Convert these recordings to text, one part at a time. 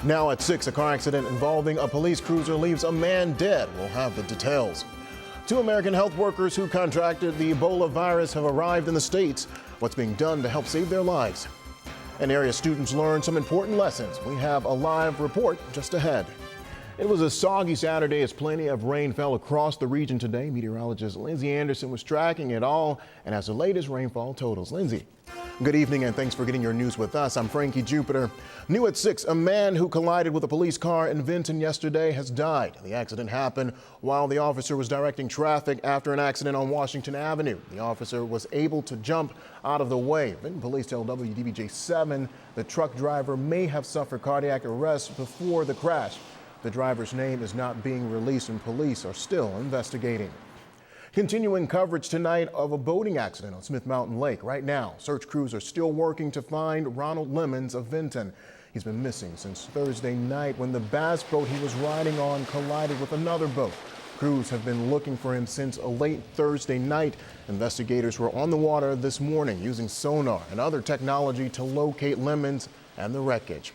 Now at 6, a car accident involving a police cruiser leaves a man dead. We'll have the details. 2 American health workers who contracted the Ebola virus have arrived in the States. What's being done to help save their lives? And area students learned some important lessons. We have a live report just ahead. It was a soggy Saturday as plenty of rain fell across the region today. Meteorologist Lindsay Anderson was tracking it all and has the latest rainfall totals. Lindsay. Good evening and thanks for getting your news with us. I'm Frankie Jupiter. New at 6, a man who collided with a police car in Vinton yesterday has died. The accident happened while the officer was directing traffic after an accident on Washington Avenue. The officer was able to jump out of the way. Vinton police tell WDBJ7 the truck driver may have suffered cardiac arrest before the crash. The driver's name is not being released and police are still investigating. Continuing coverage tonight of a boating accident on Smith Mountain Lake. Right now, search crews are still working to find Ronald Lemons of Vinton. He's been missing since Thursday night when the bass boat he was riding on collided with another boat. Crews have been looking for him since late Thursday night. Investigators were on the water this morning using sonar and other technology to locate Lemons and the wreckage.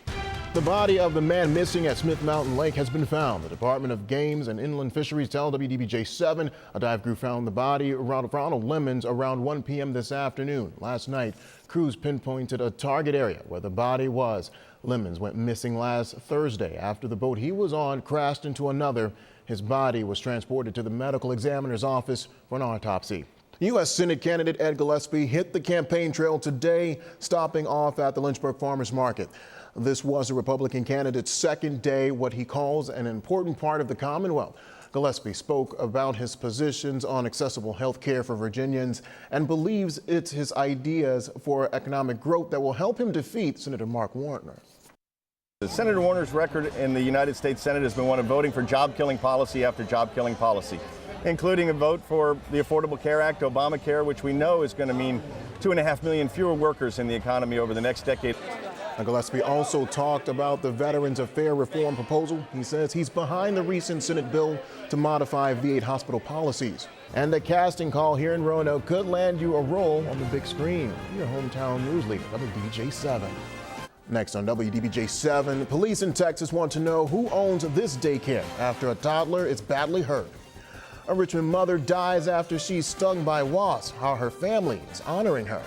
The body of the man missing at Smith Mountain Lake has been found. The Department of Games and Inland Fisheries tell WDBJ7 a dive crew found the body of Ronald Lemons around 1 p.m. this afternoon. Last night, crews pinpointed a target area where the body was. Lemons went missing last Thursday after the boat he was on crashed into another. His body was transported to the medical examiner's office for an autopsy. U.S. Senate candidate Ed Gillespie hit the campaign trail today, stopping off at the Lynchburg Farmers Market. This was the Republican candidate's second day, what he calls an important part of the Commonwealth. Gillespie spoke about his positions on accessible health care for Virginians and believes it's his ideas for economic growth that will help him defeat Senator Mark Warner. Senator Warner's record in the United States Senate has been one of voting for job-killing policy after job-killing policy, including a vote for the Affordable Care Act, Obamacare, which we know is going to mean 2.5 million fewer workers in the economy over the next decade. Gillespie also talked about the Veterans Affairs reform proposal. He says he's behind the recent Senate bill to modify VA hospital policies. And a casting call here in Roanoke could land you a role on the big screen. Your hometown news leader, WDBJ7. Next on WDBJ7, police in Texas want to know who owns this daycare after a toddler is badly hurt. A Richmond mother dies after she's stung by wasps, how her family is honoring her.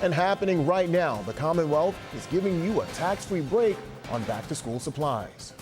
And happening right now, the Commonwealth is giving you a tax-free break on back-to-school supplies.